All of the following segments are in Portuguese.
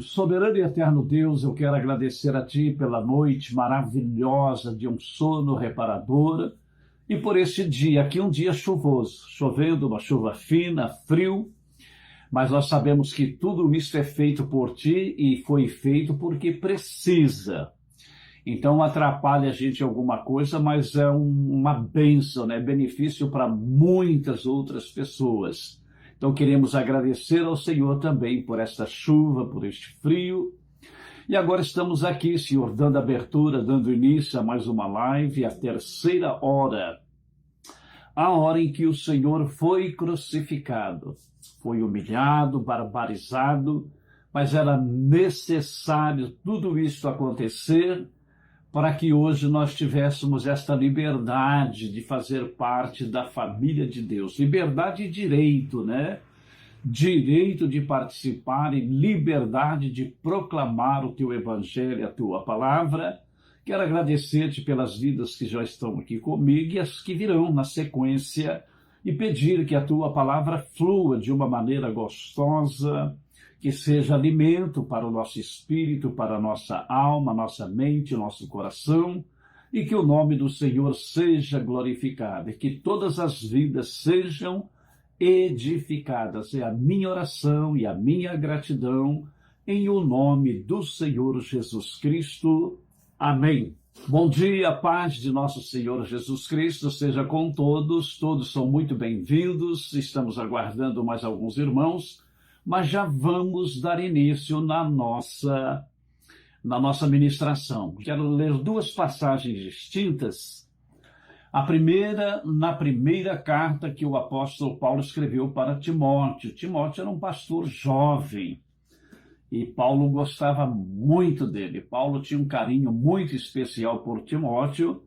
Soberano e eterno Deus, eu quero agradecer a Ti pela noite maravilhosa de um sono reparador e por este dia, aqui um dia chuvoso, chovendo, uma chuva fina, frio, mas nós sabemos que tudo isso é feito por Ti e foi feito porque precisa. Então atrapalha a gente alguma coisa, mas é uma bênção, né? Benefício para muitas outras pessoas. Então queremos agradecer ao Senhor também por esta chuva, por este frio. E agora estamos aqui, Senhor, dando abertura, dando início a mais uma live, a terceira hora. A hora em que o Senhor foi crucificado, foi humilhado, barbarizado, mas era necessário tudo isso acontecer para que hoje nós tivéssemos esta liberdade de fazer parte da família de Deus. Liberdade e direito, né? Direito de participar e liberdade de proclamar o teu evangelho, a tua palavra. Quero agradecer-te pelas vidas que já estão aqui comigo e as que virão na sequência e pedir que a tua palavra flua de uma maneira gostosa, que seja alimento para o nosso espírito, para a nossa alma, nossa mente, nosso coração, e que o nome do Senhor seja glorificado, e que todas as vidas sejam edificadas. É a minha oração e a minha gratidão, em o nome do Senhor Jesus Cristo. Amém. Bom dia, a paz de nosso Senhor Jesus Cristo seja com todos. Todos são muito bem-vindos. Estamos aguardando mais alguns irmãos, mas já vamos dar início na nossa ministração. Quero ler duas passagens distintas. A primeira, na primeira carta que o apóstolo Paulo escreveu para Timóteo. Timóteo era um pastor jovem e Paulo gostava muito dele. Paulo tinha um carinho muito especial por Timóteo.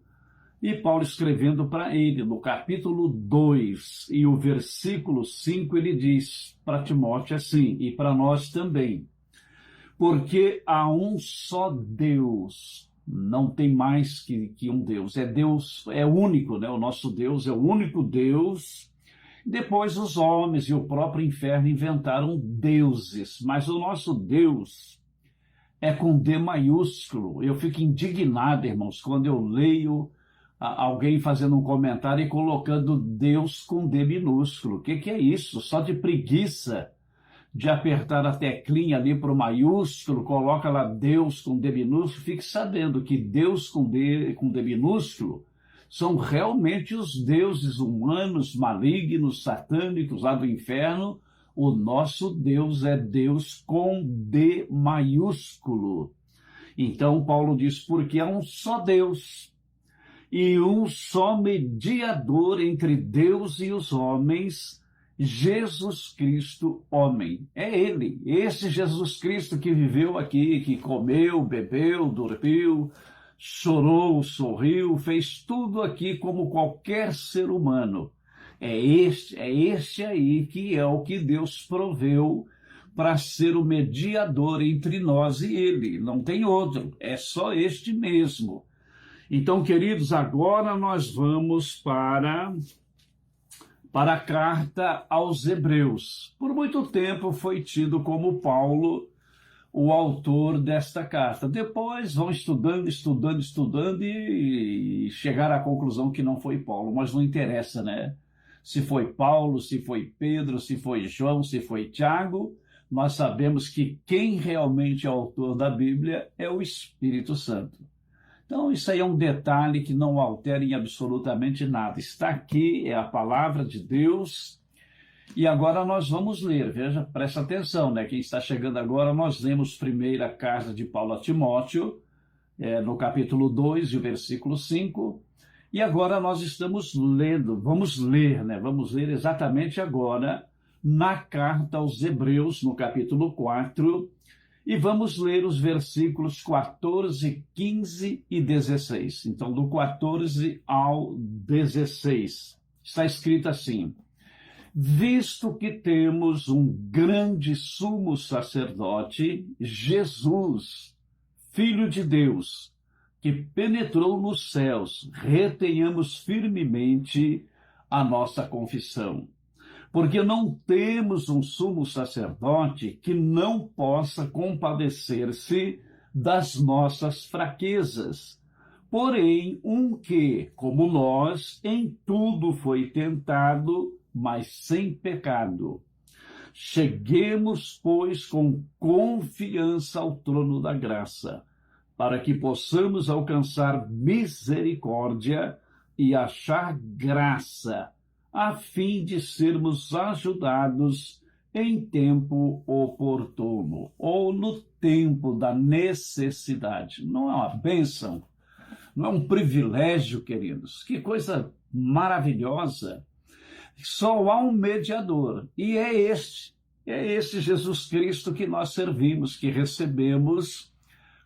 E Paulo escrevendo para ele, no capítulo 2 e o versículo 5, ele diz para Timóteo assim, e para nós também: porque há um só Deus, não tem mais que um Deus, é único, né? O nosso Deus é o único Deus. Depois os homens e o próprio inferno inventaram deuses, mas o nosso Deus é com D maiúsculo. Eu fico indignado, irmãos, quando eu leio alguém fazendo um comentário e colocando Deus com D minúsculo. O que é isso? Só de preguiça de apertar a teclinha ali para o maiúsculo, coloca lá Deus com D minúsculo. Fique sabendo que Deus com D minúsculo são realmente os deuses humanos, malignos, satânicos lá do inferno. O nosso Deus é Deus com D maiúsculo. Então Paulo diz, porque há um só Deus e um só mediador entre Deus e os homens, Jesus Cristo, homem. É ele, esse Jesus Cristo que viveu aqui, que comeu, bebeu, dormiu, chorou, sorriu, fez tudo aqui como qualquer ser humano. É este aí que é o que Deus proveu para ser o mediador entre nós e ele. Não tem outro, é só este mesmo. Então, queridos, agora nós vamos para a carta aos Hebreus. Por muito tempo foi tido como Paulo o autor desta carta. Depois vão estudando e chegar à conclusão que não foi Paulo, mas não interessa, né? Se foi Paulo, se foi Pedro, se foi João, se foi Tiago, nós sabemos que quem realmente é autor da Bíblia é o Espírito Santo. Então, isso aí é um detalhe que não altera em absolutamente nada. Está aqui, é a palavra de Deus. E agora nós vamos ler. Veja, presta atenção, né? Quem está chegando agora, nós lemos primeiro a carta de Paulo a Timóteo, no capítulo 2 e o versículo 5. E agora nós estamos lendo, vamos ler, né? Vamos ler exatamente agora na carta aos Hebreus, no capítulo 4, e vamos ler os versículos 14, 15 e 16. Então, do 14 ao 16, está escrito assim: visto que temos um grande sumo sacerdote, Jesus, Filho de Deus, que penetrou nos céus, retenhamos firmemente a nossa confissão. porque não temos um sumo sacerdote que não possa compadecer-se das nossas fraquezas, porém um que, como nós, em tudo foi tentado, mas sem pecado. Cheguemos, pois, com confiança ao trono da graça, para que possamos alcançar misericórdia e achar graça, a fim de sermos ajudados em tempo oportuno, ou no tempo da necessidade. Não é uma bênção? Não é um privilégio, queridos? Que coisa maravilhosa! Só há um mediador, e é este Jesus Cristo que nós servimos, que recebemos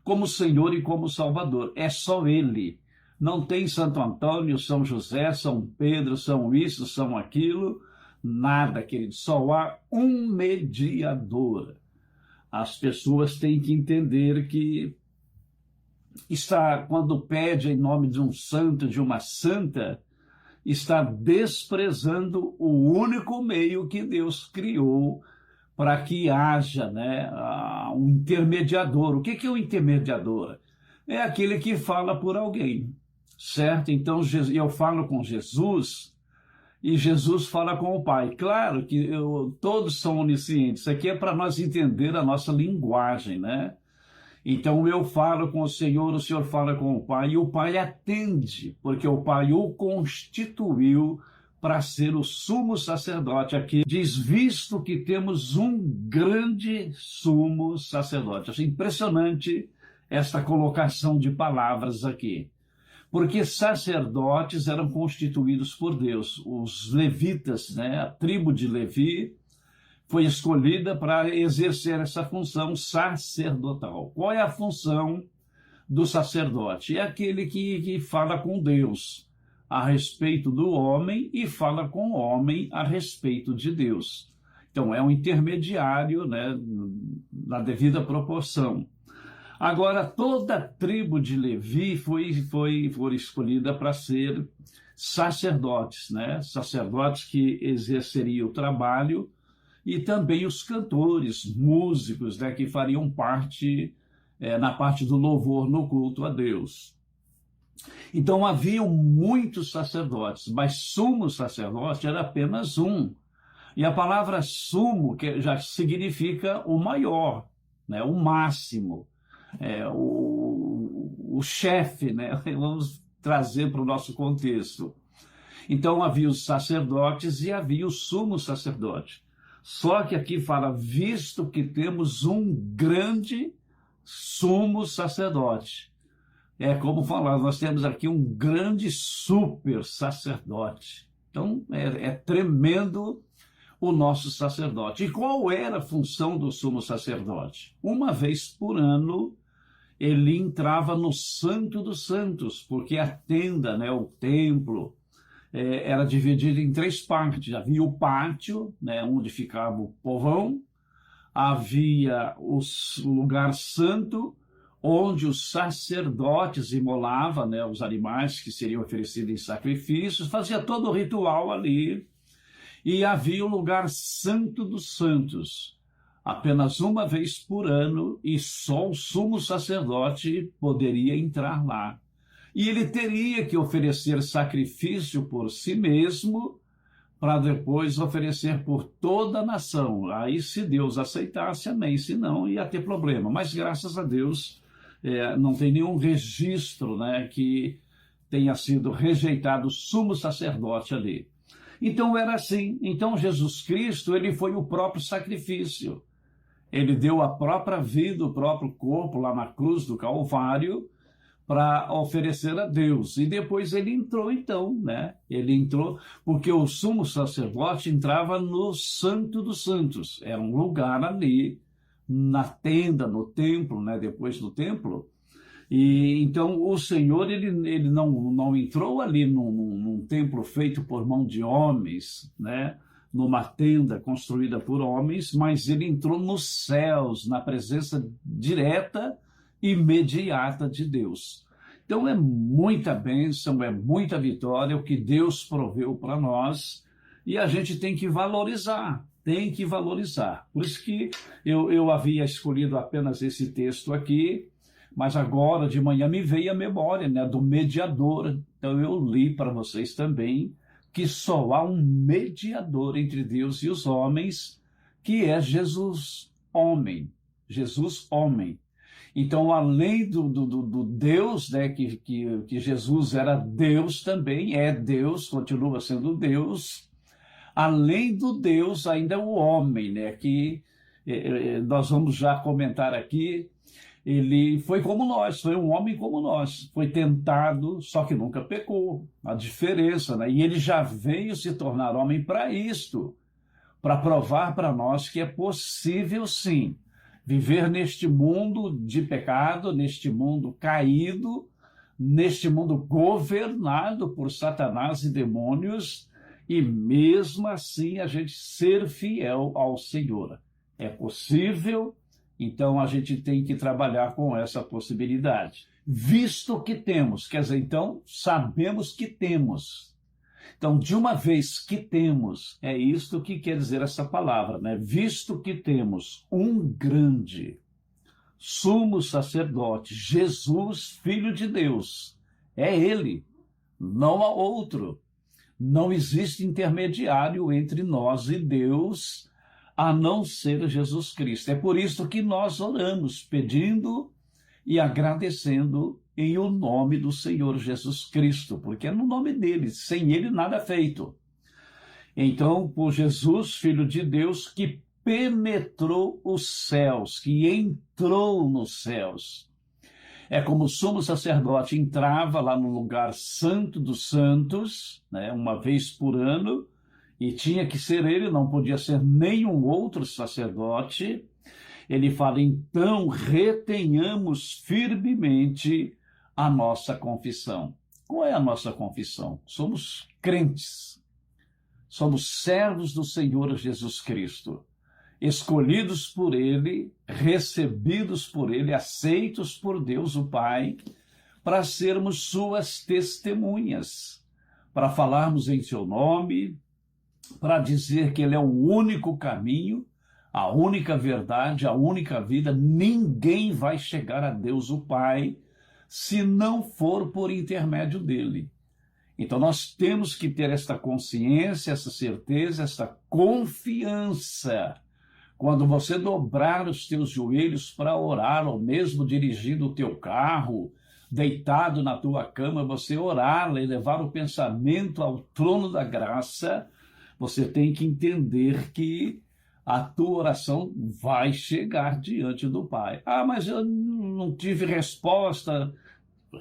como Senhor e como Salvador. É só Ele. Não tem Santo Antônio, São José, São Pedro, São isso, São aquilo, nada, querido. Só há um mediador. As pessoas têm que entender que quando pede em nome de um santo, de uma santa, está desprezando o único meio que Deus criou para que haja, né, um intermediador. O que é o intermediador? É aquele que fala por alguém, certo? Então eu falo com Jesus e Jesus fala com o Pai. Claro que todos são oniscientes. Isso aqui é para nós entender a nossa linguagem, né? Então eu falo com o Senhor fala com o Pai, e o Pai atende, porque o Pai o constituiu para ser o sumo sacerdote. Aqui diz, visto que temos um grande sumo sacerdote. Acho impressionante esta colocação de palavras aqui. Porque sacerdotes eram constituídos por Deus. Os levitas, né, a tribo de Levi, foi escolhida para exercer essa função sacerdotal. Qual é a função do sacerdote? É aquele que fala com Deus a respeito do homem e fala com o homem a respeito de Deus. Então, é um intermediário, né, na devida proporção. Agora, toda a tribo de Levi foi escolhida para ser sacerdotes, né? Sacerdotes que exerceriam o trabalho, e também os cantores, músicos, né, que fariam parte, na parte do louvor no culto a Deus. Então haviam muitos sacerdotes, mas sumo sacerdote era apenas um. E a palavra sumo que já significa o maior, né, o máximo, o chefe, né? Vamos trazer para o nosso contexto. Então havia os sacerdotes e havia o sumo sacerdote. Só que aqui fala, visto que temos um grande sumo sacerdote. É como falar, nós temos aqui um grande super sacerdote. Então, é tremendo o nosso sacerdote. E qual era a função do sumo sacerdote? Uma vez por ano, ele entrava no Santo dos Santos, porque a tenda, né, o templo, era dividido em 3 partes. Havia o pátio, né, onde ficava o povão, havia o lugar santo, onde os sacerdotes imolavam, né, os animais que seriam oferecidos em sacrifícios, fazia todo o ritual ali, e havia o lugar santo dos santos, apenas uma vez por ano, e só o sumo sacerdote poderia entrar lá. E ele teria que oferecer sacrifício por si mesmo, para depois oferecer por toda a nação. Aí, se Deus aceitasse, amém. Se não, ia ter problema. Mas, graças a Deus, não tem nenhum registro, né, que tenha sido rejeitado o sumo sacerdote ali. Então, era assim. Então, Jesus Cristo, ele foi o próprio sacrifício. Ele deu a própria vida, o próprio corpo lá na cruz do Calvário, para oferecer a Deus. E depois ele entrou, então, né? Ele entrou, porque o sumo sacerdote entrava no Santo dos Santos. Era um lugar ali, na tenda, no templo, né? Depois do templo. E então o Senhor, ele não entrou ali num templo feito por mão de homens, né? Numa tenda construída por homens, mas ele entrou nos céus, na presença direta imediata de Deus. Então é muita bênção, é muita vitória o que Deus proveu para nós, e a gente tem que valorizar, tem que valorizar. Por isso que eu havia escolhido apenas esse texto aqui, mas agora de manhã me veio a memória, né, do mediador. Então eu li para vocês também que só há um mediador entre Deus e os homens, que é Jesus, homem. Jesus, homem. Então, além do Deus, né, que Jesus era Deus também, é Deus, continua sendo Deus, além do Deus, ainda é o homem, né, que nós vamos já comentar aqui. Ele foi como nós, foi um homem como nós, foi tentado, só que nunca pecou. A diferença, né? E ele já veio se tornar homem para isto, para provar para nós que é possível sim viver neste mundo de pecado, neste mundo caído, neste mundo governado por Satanás e demônios, e mesmo assim a gente ser fiel ao Senhor. É possível. Então, a gente tem que trabalhar com essa possibilidade. Visto que temos, quer dizer, então, sabemos que temos. Então, de uma vez que temos, é isto que quer dizer essa palavra, né? Visto que temos um grande sumo sacerdote, Jesus, Filho de Deus, é Ele, não há outro. Não existe intermediário entre nós e Deus, a não ser Jesus Cristo. É por isso que nós oramos, pedindo e agradecendo em o nome do Senhor Jesus Cristo, porque é no nome dele, sem ele nada é feito. Então, por Jesus, Filho de Deus, que penetrou os céus, que entrou nos céus. É como o sumo sacerdote entrava lá no lugar santo dos santos, né, uma vez por ano, e tinha que ser ele, não podia ser nenhum outro sacerdote. Ele fala, então, retenhamos firmemente a nossa confissão. Qual é a nossa confissão? Somos crentes, somos servos do Senhor Jesus Cristo, escolhidos por ele, recebidos por ele, aceitos por Deus o Pai, para sermos suas testemunhas, para falarmos em seu nome, para dizer que ele é o único caminho, a única verdade, a única vida. Ninguém vai chegar a Deus o Pai se não for por intermédio dele. Então nós temos que ter esta consciência, essa certeza, esta confiança. Quando você dobrar os teus joelhos para orar, ou mesmo dirigindo o teu carro, deitado na tua cama, você orar e levar o pensamento ao trono da graça, você tem que entender que a tua oração vai chegar diante do Pai. Ah, mas eu não tive resposta.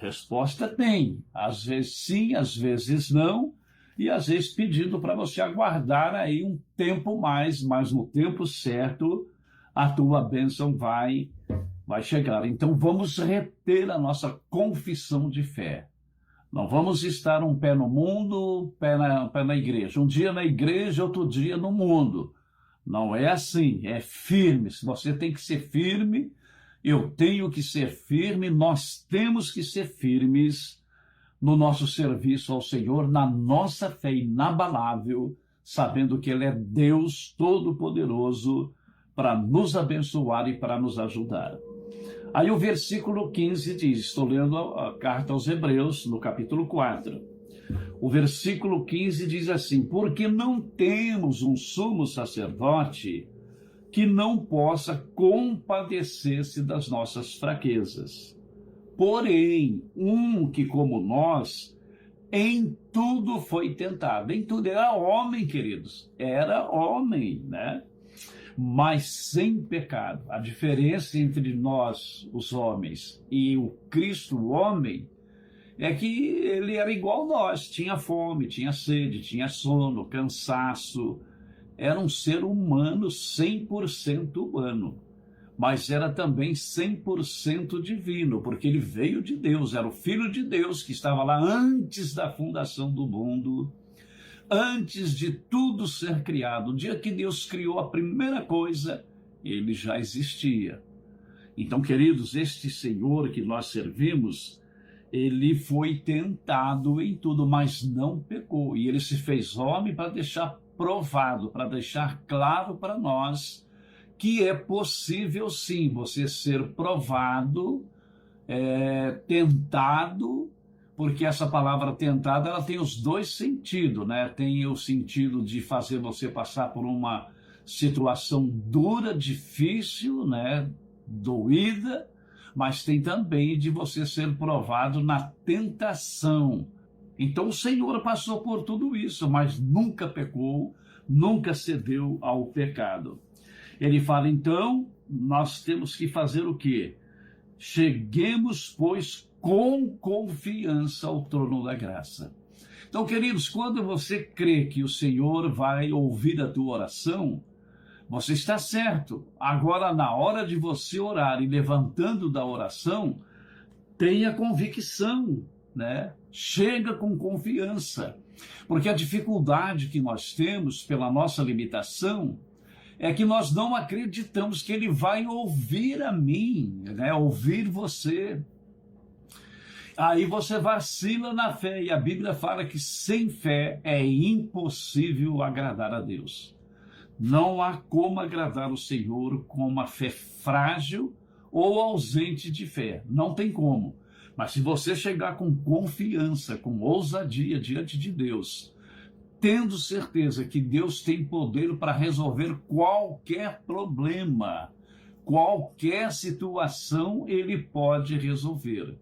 Resposta tem. Às vezes sim, às vezes não. E às vezes pedindo para você aguardar aí um tempo mais, mas no tempo certo a tua bênção vai chegar. Então vamos reter a nossa confissão de fé. Não vamos estar um pé no mundo, pé na igreja. Um dia na igreja, outro dia no mundo. Não é assim, é firme. Se você tem que ser firme, eu tenho que ser firme, nós temos que ser firmes no nosso serviço ao Senhor, na nossa fé inabalável, sabendo que Ele é Deus Todo-Poderoso para nos abençoar e para nos ajudar. Aí o versículo 15 diz, estou lendo a carta aos Hebreus, no capítulo 4. O versículo 15 diz assim, porque não temos um sumo sacerdote que não possa compadecer-se das nossas fraquezas. Porém, um que, como nós, em tudo foi tentado. Em tudo, era homem, queridos, era homem, né? Mas sem pecado. A diferença entre nós, os homens, e o Cristo, o homem, é que ele era igual a nós, tinha fome, tinha sede, tinha sono, cansaço. Era um ser humano, 100% humano, mas era também 100% divino, porque ele veio de Deus, era o Filho de Deus que estava lá antes da fundação do mundo, antes de tudo ser criado. O dia que Deus criou a primeira coisa, ele já existia. Então, queridos, este Senhor que nós servimos, ele foi tentado em tudo, mas não pecou. E ele se fez homem para deixar provado, para deixar claro para nós que é possível sim você ser provado, tentado, porque essa palavra tentado, ela tem os dois sentidos, né? Tem o sentido de fazer você passar por uma situação dura, difícil, né? Doída, mas tem também de você ser provado na tentação. Então o Senhor passou por tudo isso, mas nunca pecou, nunca cedeu ao pecado. Ele fala, então, nós temos que fazer o quê? Cheguemos, pois, com confiança ao trono da graça. Então, queridos, quando você crê que o Senhor vai ouvir a tua oração, você está certo. Agora, na hora de você orar e levantando da oração, tenha convicção, né? Chega com confiança. Porque a dificuldade que nós temos pela nossa limitação é que nós não acreditamos que Ele vai ouvir a mim, né? Ouvir você. Aí você vacila na fé, e a Bíblia fala que sem fé é impossível agradar a Deus. Não há como agradar o Senhor com uma fé frágil ou ausente de fé. Não tem como. Mas se você chegar com confiança, com ousadia diante de Deus, tendo certeza que Deus tem poder para resolver qualquer problema, qualquer situação, Ele pode resolver.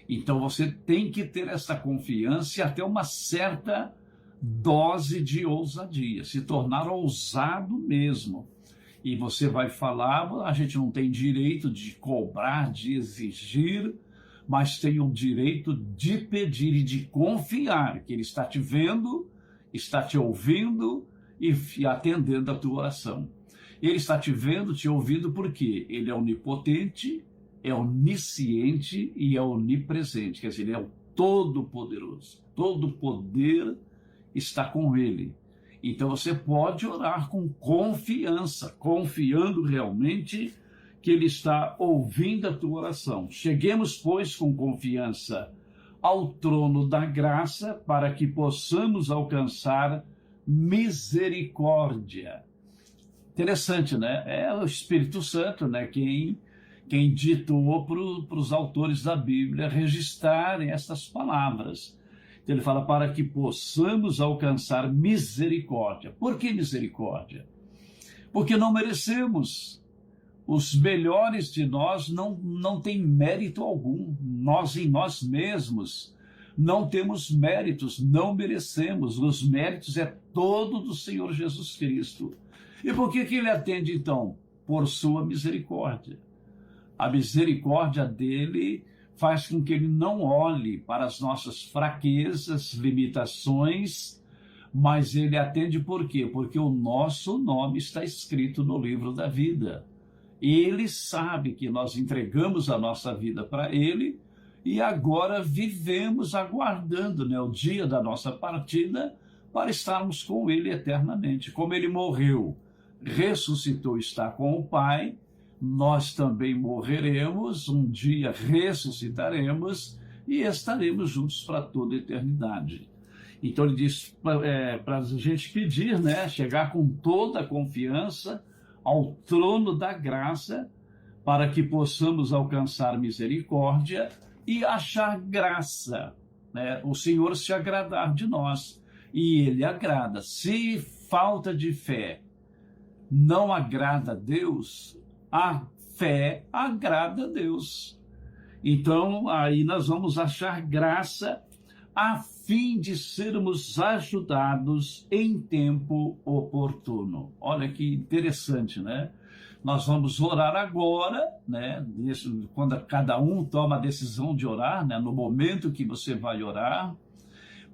Então você tem que ter essa confiança e até uma certa dose de ousadia, se tornar ousado mesmo. E você vai falar, a gente não tem direito de cobrar, de exigir, mas tem o direito de pedir e de confiar que Ele está te vendo, está te ouvindo e atendendo a tua oração. Ele está te vendo, te ouvindo, porque Ele é onipotente, é onisciente e é onipresente. Quer dizer, Ele é o Todo-Poderoso. Todo poder está com Ele. Então você pode orar com confiança, confiando realmente que Ele está ouvindo a tua oração. Cheguemos, pois, com confiança ao trono da graça, para que possamos alcançar misericórdia. Interessante, né? É o Espírito Santo, né? Quem ditou para os autores da Bíblia registrarem estas palavras. Então ele fala, para que possamos alcançar misericórdia. Por que misericórdia? Porque não merecemos. Os melhores de nós não têm mérito algum. Nós em nós mesmos não temos méritos, não merecemos. Os méritos é todo do Senhor Jesus Cristo. E por que Ele atende então? Por sua misericórdia. A misericórdia dele faz com que Ele não olhe para as nossas fraquezas, limitações, mas Ele atende por quê? Porque o nosso nome está escrito no livro da vida. Ele sabe que nós entregamos a nossa vida para Ele e agora vivemos aguardando, né, o dia da nossa partida para estarmos com Ele eternamente. Como Ele morreu, ressuscitou, está com o Pai, nós também morreremos, um dia ressuscitaremos e estaremos juntos para toda a eternidade. Então ele diz para a gente pedir, né, chegar com toda a confiança ao trono da graça, para que possamos alcançar misericórdia e achar graça, né? O Senhor se agradar de nós, e Ele agrada. Se falta de fé não agrada a Deus, a fé agrada a Deus. Então, aí nós vamos achar graça a fim de sermos ajudados em tempo oportuno. Olha que interessante, né? Nós vamos orar agora, né? Quando cada um toma a decisão de orar, né? No momento que você vai orar,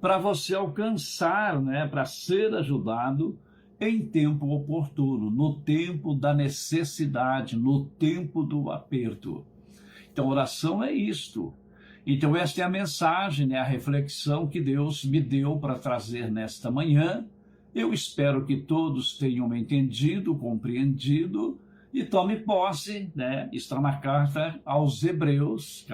para você alcançar, né? Para ser ajudado em tempo oportuno, no tempo da necessidade, no tempo do aperto. Então, oração é isto. Então, esta é a mensagem, né, a reflexão que Deus me deu para trazer nesta manhã. Eu espero que todos tenham entendido, compreendido e tome posse, né? Está na carta aos Hebreus,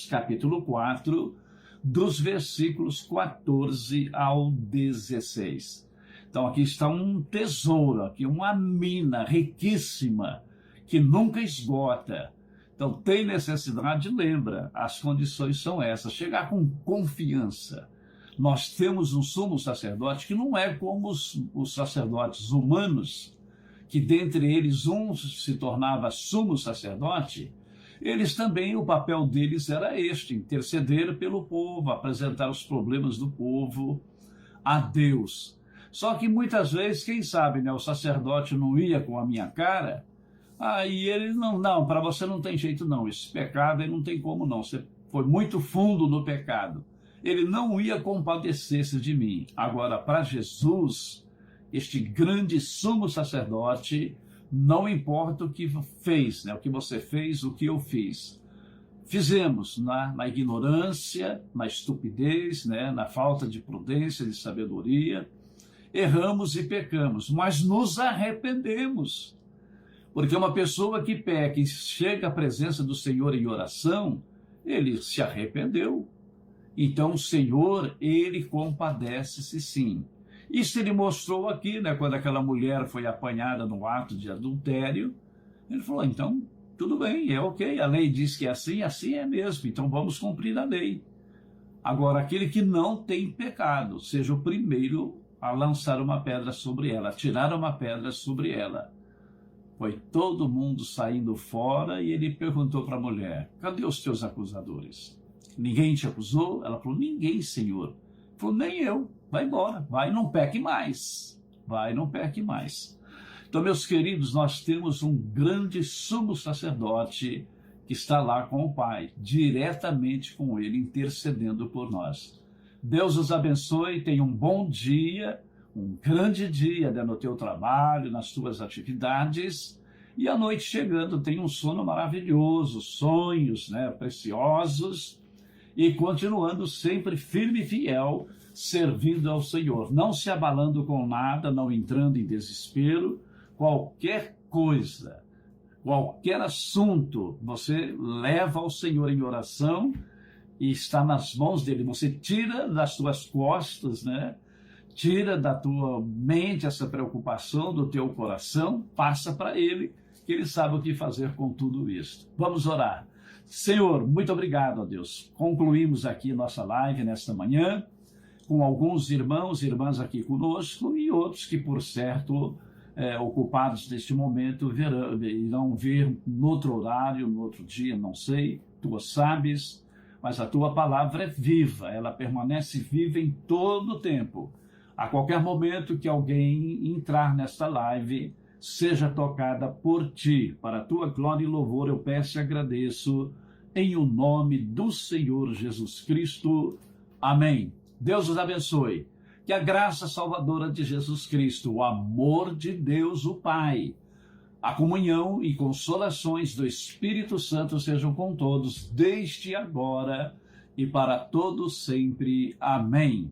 capítulo 4, dos versículos 14 ao 16. Então aqui está um tesouro, aqui uma mina riquíssima, que nunca esgota. Então tem necessidade, lembra, as condições são essas, chegar com confiança. Nós temos um sumo sacerdote que não é como os sacerdotes humanos, que dentre eles um se tornava sumo sacerdote. Eles também, o papel deles era este, interceder pelo povo, apresentar os problemas do povo a Deus. Só que muitas vezes, quem sabe, né, o sacerdote não ia com a minha cara, aí ele não, para você não tem jeito não, esse pecado aí não tem como não, você foi muito fundo no pecado. Ele não ia compadecer-se de mim. Agora, para Jesus, este grande sumo sacerdote, não importa o que fez, né? O que você fez, o que eu fiz. Fizemos na ignorância, na estupidez, né? Na falta de prudência, de sabedoria. Erramos e pecamos, mas nos arrependemos. Porque uma pessoa que peca e chega à presença do Senhor em oração, ele se arrependeu. Então o Senhor, ele compadece-se sim. Isso ele mostrou aqui, né, quando aquela mulher foi apanhada no ato de adultério. Ele falou, então, tudo bem, é ok, a lei diz que é assim é mesmo, então vamos cumprir a lei. Agora, aquele que não tem pecado, seja o primeiro a lançar uma pedra sobre ela, a tirar uma pedra sobre ela. Foi todo mundo saindo fora e ele perguntou para a mulher, cadê os teus acusadores? Ninguém te acusou? Ela falou, ninguém, Senhor. Ele falou, nem eu. Vai embora, vai, não peque mais. Vai, não peque mais. Então, meus queridos, nós temos um grande sumo sacerdote que está lá com o Pai, diretamente com ele, intercedendo por nós. Deus os abençoe, tenha um bom dia, um grande dia, né, no teu trabalho, nas tuas atividades. E a noite chegando, tenha um sono maravilhoso, sonhos, né, preciosos. E continuando sempre firme e fiel, servindo ao Senhor, não se abalando com nada, não entrando em desespero. Qualquer coisa, qualquer assunto, você leva ao Senhor em oração e está nas mãos dele. Você tira das suas costas, né? Tira da tua mente essa preocupação, do teu coração, passa para ele, que ele sabe o que fazer com tudo isso. Vamos orar. Senhor, muito obrigado, ó Deus. Concluímos aqui nossa live nesta manhã, com alguns irmãos e irmãs aqui conosco e outros que, por certo, ocupados neste momento, irão ver no outro horário, no outro dia, não sei, tu sabes, mas a tua palavra é viva, ela permanece viva em todo o tempo. A qualquer momento que alguém entrar nesta live, seja tocada por ti, para a tua glória e louvor, eu peço e agradeço, em o nome do Senhor Jesus Cristo. Amém. Deus os abençoe. Que a graça salvadora de Jesus Cristo, o amor de Deus, o Pai, a comunhão e consolações do Espírito Santo sejam com todos, desde agora e para todos sempre. Amém.